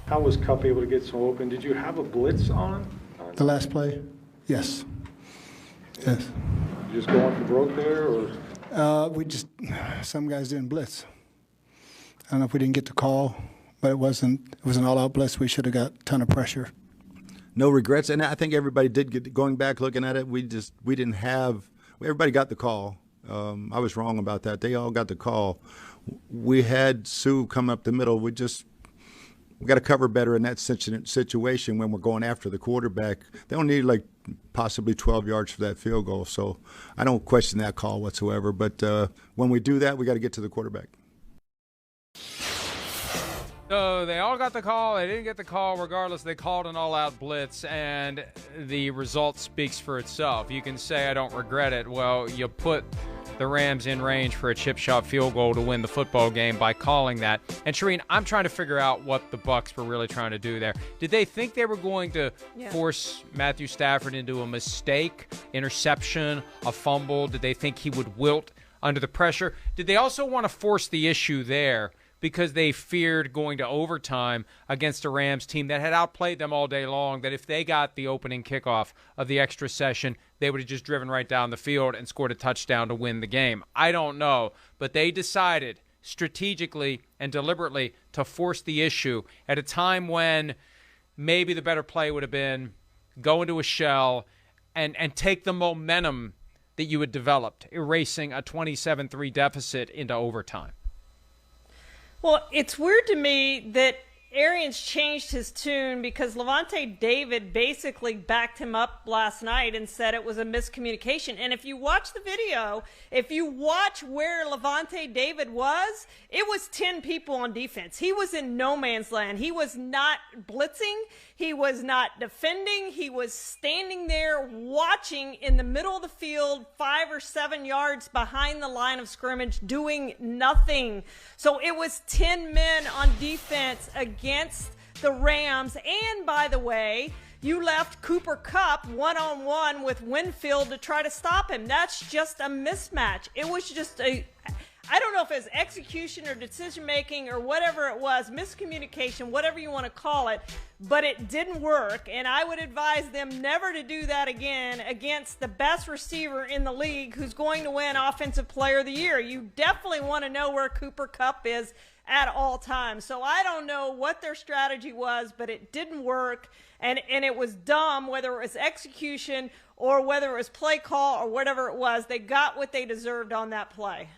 How was Kupp able to get so open? Did you have a blitz on? The last play? Yes. Yes. You just going for broke there, or? Some guys didn't blitz. I don't know if we didn't get the call, but it was an all-out blitz. We should have got a ton of pressure. No regrets, and I think everybody did get, going back looking at it, we didn't have, everybody got the call. I was wrong about that. They all got the call. We had Sue come up the middle. We got to cover better in that situation when we're going after the quarterback. They don't need like possibly 12 yards for that field goal. So I don't question that call whatsoever. But when we do that, we got to get to the quarterback. So they all got the call. They didn't get the call. Regardless, they called an all-out blitz, and the result speaks for itself. You can say, I don't regret it. Well, you put the Rams in range for a chip shot field goal to win the football game by calling that. And Charean, I'm trying to figure out what the Bucs were really trying to do there. Did they think they were going to force Matthew Stafford into a mistake, interception, a fumble? Did they think he would wilt under the pressure? Did they also want to force the issue there because they feared going to overtime against a Rams team that had outplayed them all day long, that if they got the opening kickoff of the extra session, they would have just driven right down the field and scored a touchdown to win the game? I don't know, but they decided strategically and deliberately to force the issue at a time when maybe the better play would have been go into a shell and take the momentum that you had developed, erasing a 27-3 deficit into overtime. Well, it's weird to me that Arians changed his tune because Lavonte David basically backed him up last night and said it was a miscommunication. And if you watch the video, if you watch where Lavonte David was, it was 10 people on defense. He was in no man's land. He was not blitzing. He was not defending. He was standing there watching in the middle of the field, 5 or 7 yards behind the line of scrimmage, doing nothing. So it was 10 men on defense against the Rams. And by the way, you left Cooper Kupp one-on-one with Winfield to try to stop him. That's just a mismatch. It was just I don't know if it was execution or decision-making or whatever it was, miscommunication, whatever you want to call it, but it didn't work, and I would advise them never to do that again against the best receiver in the league who's going to win Offensive Player of the Year. You definitely want to know where Cooper Kupp is at all times. So I don't know what their strategy was, but it didn't work, and it was dumb, whether it was execution or whether it was play call or whatever it was. They got what they deserved on that play.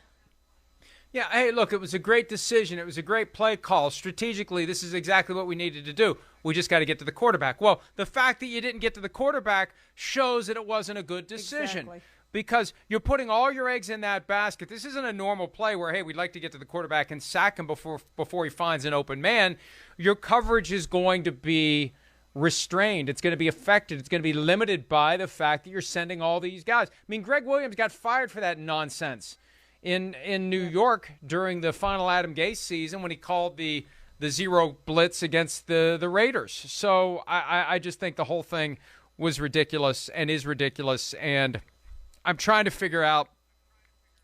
Yeah, hey, look, it was a great decision. It was a great play call. Strategically, this is exactly what we needed to do. We just got to get to the quarterback. Well, the fact that you didn't get to the quarterback shows that it wasn't a good decision. Exactly. Because you're putting all your eggs in that basket. This isn't a normal play where, hey, we'd like to get to the quarterback and sack him before he finds an open man. Your coverage is going to be restrained. It's going to be affected. It's going to be limited by the fact that you're sending all these guys. I mean, Greg Williams got fired for that nonsense in New York during the final Adam Gase season when he called the zero blitz against the Raiders. So I just think the whole thing was ridiculous and is ridiculous, and I'm trying to figure out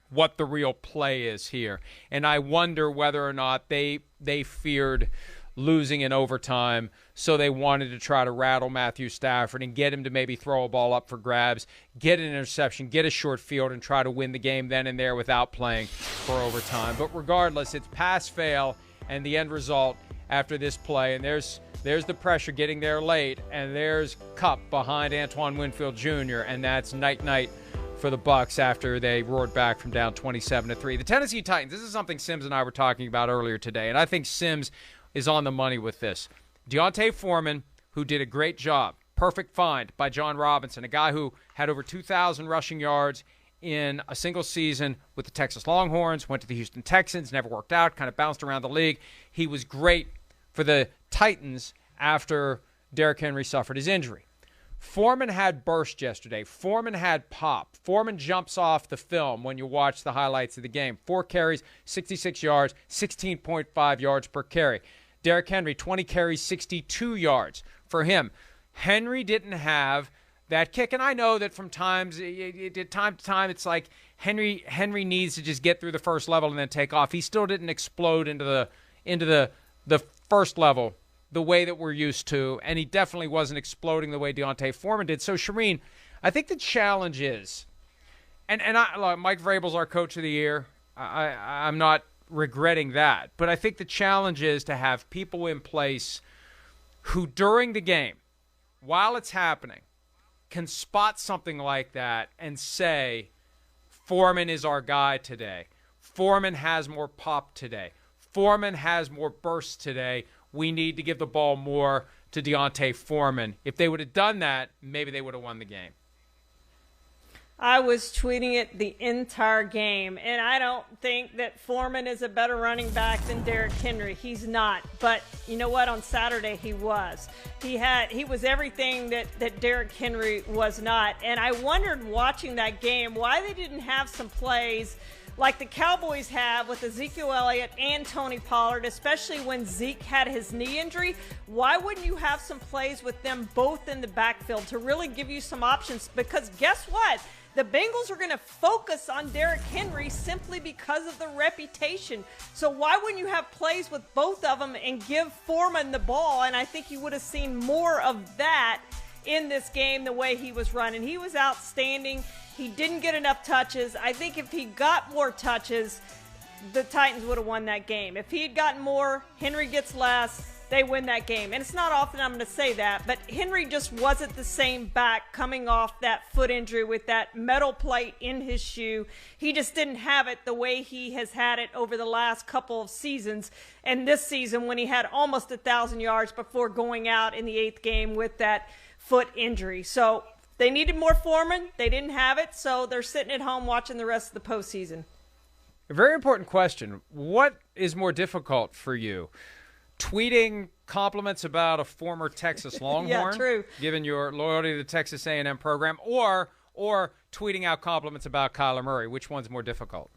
what the real play is here. And I wonder whether or not they feared losing in overtime, so they wanted to try to rattle Matthew Stafford and get him to maybe throw a ball up for grabs, get an interception, get a short field, and try to win the game then and there without playing for overtime. But regardless, it's pass-fail, and the end result after this play, and there's the pressure getting there late, and there's Kupp behind Antoine Winfield Jr., and that's night-night for the Bucs after they roared back from down 27-3. The Tennessee Titans, this is something Sims and I were talking about earlier today, and I think Sims is on the money with this. D'Onta Foreman, who did a great job, perfect find by John Robinson, a guy who had over 2,000 rushing yards in a single season with the Texas Longhorns, went to the Houston Texans, never worked out, kind of bounced around the league. He was great for the Titans after Derrick Henry suffered his injury. Foreman had burst yesterday. Foreman had pop. Foreman jumps off the film when you watch the highlights of the game. 4 carries, 66 yards, 16.5 yards per carry. Derrick Henry, 20 carries, 62 yards for him. Henry didn't have that kick, and I know that from time to time it's like Henry needs to just get through the first level and then take off. He still didn't explode into the first level the way that we're used to, and he definitely wasn't exploding the way D'Onta Foreman did. So, Charean, I think the challenge is, and Mike Vrabel's our coach of the year. I'm not regretting that, but I think the challenge is to have people in place who, during the game, while it's happening, can spot something like that and say, Foreman is our guy today. Foreman has more pop today. Foreman has more burst today. We need to give the ball more to D'Onta Foreman. If they would have done that, maybe they would have won the game. I was tweeting it the entire game, and I don't think that Foreman is a better running back than Derrick Henry. He's not. But you know what? On Saturday, he was. He was everything that Derrick Henry was not. And I wondered watching that game why they didn't have some plays like the Cowboys have with Ezekiel Elliott and Tony Pollard, especially when Zeke had his knee injury. Why wouldn't you have some plays with them both in the backfield to really give you some options? Because guess what? The Bengals are going to focus on Derrick Henry simply because of the reputation. So why wouldn't you have plays with both of them and give Foreman the ball? And I think you would have seen more of that in this game the way he was running. He was outstanding. He didn't get enough touches. I think if he got more touches, the Titans would have won that game. If he had gotten more, Henry gets less, they win that game. And it's not often I'm going to say that, but Henry just wasn't the same back coming off that foot injury with that metal plate in his shoe. He just didn't have it the way he has had it over the last couple of seasons. And this season when he had almost 1,000 yards before going out in the 8th game with that foot injury. So they needed more Foreman. They didn't have it, so they're sitting at home watching the rest of the postseason. A very important question. What is more difficult for you? Tweeting compliments about a former Texas Longhorn, yeah, true, given your loyalty to the Texas A&M program, or tweeting out compliments about Kyler Murray? Which one's more difficult?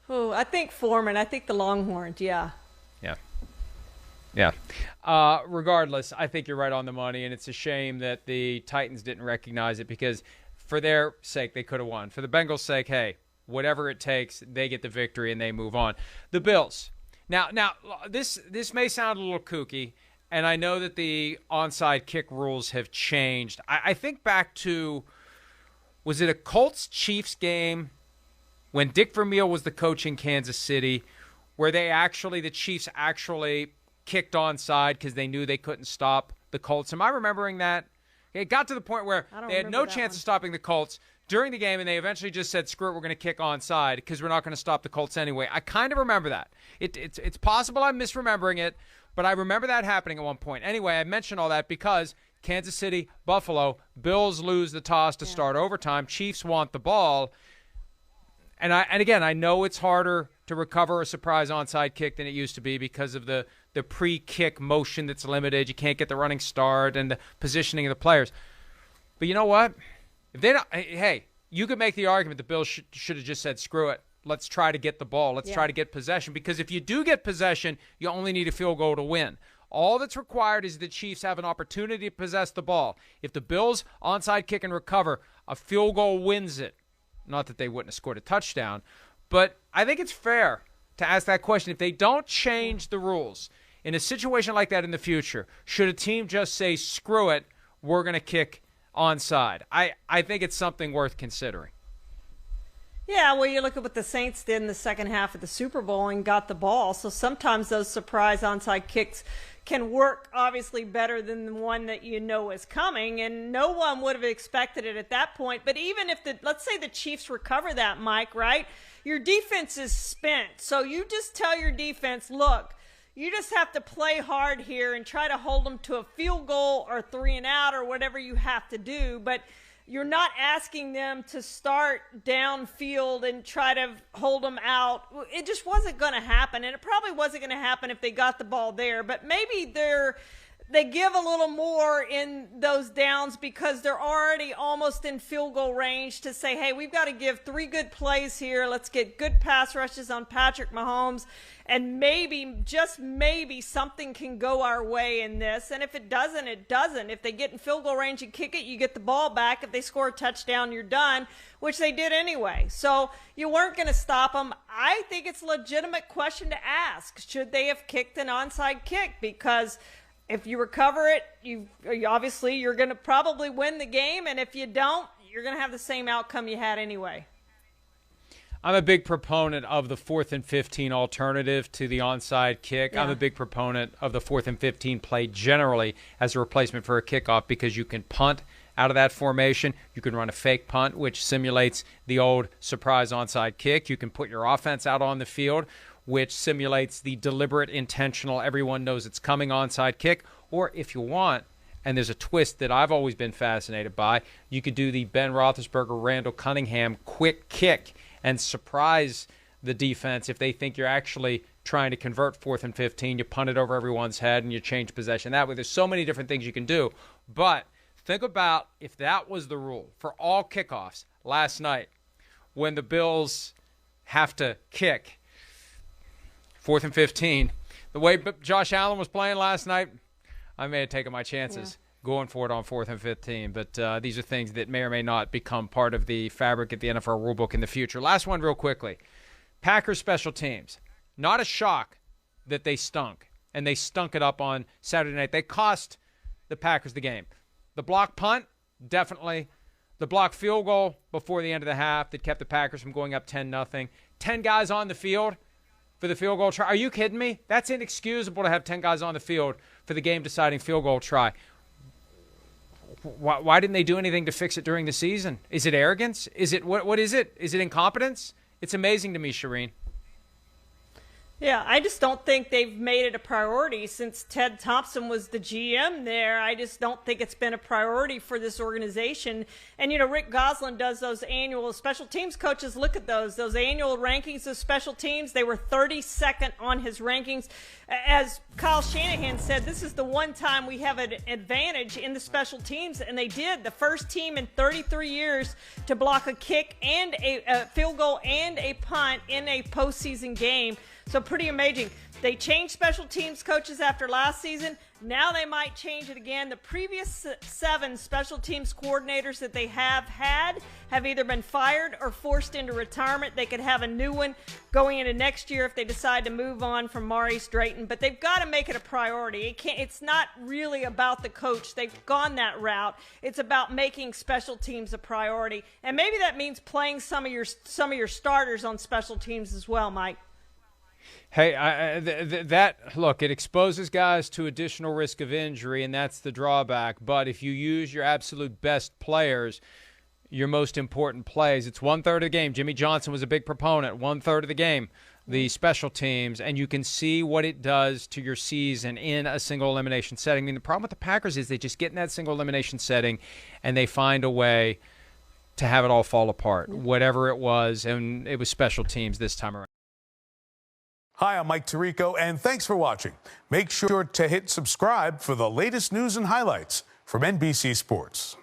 Oh, I think Foreman. I think the Longhorns, yeah. Yeah. Regardless, I think you're right on the money, and it's a shame that the Titans didn't recognize it because for their sake, they could have won. For the Bengals' sake, hey, whatever it takes, they get the victory and they move on. The Bills. Now, this may sound a little kooky, and I know that the onside kick rules have changed. I think back to, was it a Colts-Chiefs game when Dick Vermeil was the coach in Kansas City, where the Chiefs actually kicked onside because they knew they couldn't stop the Colts? Am I remembering that? It got to the point where they had no chance of stopping the Colts during the game, and they eventually just said, screw it, we're going to kick onside because we're not going to stop the Colts anyway. I kind of remember that. It's possible I'm misremembering it, but I remember that happening at one point. Anyway, I mention all that because Kansas City, Buffalo, Bills lose the toss to start overtime. Chiefs want the ball. And again, I know it's harder to recover a surprise onside kick than it used to be because of the pre-kick motion that's limited. You can't get the running start and the positioning of the players. But you know what? If they don't, hey, you could make the argument the Bills should have just said, screw it. Let's try to get the ball. Let's try to get possession. Because if you do get possession, you only need a field goal to win. All that's required is the Chiefs have an opportunity to possess the ball. If the Bills onside kick and recover, a field goal wins it. Not that they wouldn't have scored a touchdown. But I think it's fair to ask that question. If they don't change the rules in a situation like that in the future, should a team just say, screw it, we're going to kick onside? I think it's something worth considering. Yeah, well, you look at what the Saints did in the second half of the Super Bowl and got the ball. So sometimes those surprise onside kicks can work obviously better than the one that you know is coming, and no one would have expected it at that point. But even if let's say the Chiefs recover that, Mike, right? Your defense is spent. So you just tell your defense, look, you just have to play hard here and try to hold them to a field goal or 3 and out or whatever you have to do. But you're not asking them to start downfield and try to hold them out. It just wasn't going to happen, and it probably wasn't going to happen if they got the ball there. But maybe they give a little more in those downs because they're already almost in field goal range to say, hey, we've got to give 3 good plays here. Let's get good pass rushes on Patrick Mahomes, and maybe, just maybe, something can go our way in this. And if it doesn't, it doesn't. If they get in field goal range and kick it, you get the ball back. If they score a touchdown, you're done, which they did anyway. So you weren't going to stop them. I think it's a legitimate question to ask. Should they have kicked an onside kick? Because If you recover it, you're going to probably win the game, and if you don't, you're going to have the same outcome you had anyway. I'm a big proponent of the 4th and 15 alternative to the onside kick. Yeah. I'm a big proponent of the 4th and 15 play generally as a replacement for a kickoff because you can punt out of that formation. You can run a fake punt, which simulates the old surprise onside kick. You can put your offense out on the field, which simulates the deliberate, intentional, everyone knows it's coming onside kick. Or if you want, and there's a twist that I've always been fascinated by, you could do the Ben Roethlisberger, Randall Cunningham quick kick and surprise the defense if they think you're actually trying to convert 4th and 15. You punt it over everyone's head and you change possession that way. There's so many different things you can do. But think about if that was the rule for all kickoffs last night when the Bills have to kick 4th and 15. The way Josh Allen was playing last night, I may have taken my chances going for it on 4th and 15. But these are things that may or may not become part of the fabric of the NFL rulebook in the future. Last one real quickly. Packers special teams. Not a shock that they stunk, and they stunk it up on Saturday night. They cost the Packers the game. The block punt, definitely. The block field goal before the end of the half that kept the Packers from going up 10-0. 10 guys on the field for the field goal try. Are you kidding me? That's inexcusable to have 10 guys on the field for the game-deciding field goal try. Why didn't they do anything to fix it during the season? Is it arrogance? Is it what is it? Is it incompetence? It's amazing to me, Charean. Yeah, I just don't think they've made it a priority since Ted Thompson was the GM there. I just don't think it's been a priority for this organization. And, Rick Goslin does those annual special teams coaches. Look at those annual rankings of special teams. They were 32nd on his rankings. As Kyle Shanahan said, this is the one time we have an advantage in the special teams, and they did. The first team in 33 years to block a kick and a field goal and a punt in a postseason game. So pretty amazing. They changed special teams coaches after last season. Now they might change it again. The previous 7 special teams coordinators that they have had have either been fired or forced into retirement. They could have a new one going into next year if they decide to move on from Maurice Drayton. But they've got to make it a priority. It's not really about the coach. They've gone that route. It's about making special teams a priority. And maybe that means playing some of your starters on special teams as well, Mike. Hey, look, it exposes guys to additional risk of injury, and that's the drawback. But if you use your absolute best players, your most important plays, it's 1/3 of the game. Jimmy Johnson was a big proponent, 1/3 of the game, the special teams, and you can see what it does to your season in a single elimination setting. I mean, the problem with the Packers is they just get in that single elimination setting, and they find a way to have it all fall apart, whatever it was, and it was special teams this time around. Hi, I'm Mike Tirico, and thanks for watching. Make sure to hit subscribe for the latest news and highlights from NBC Sports.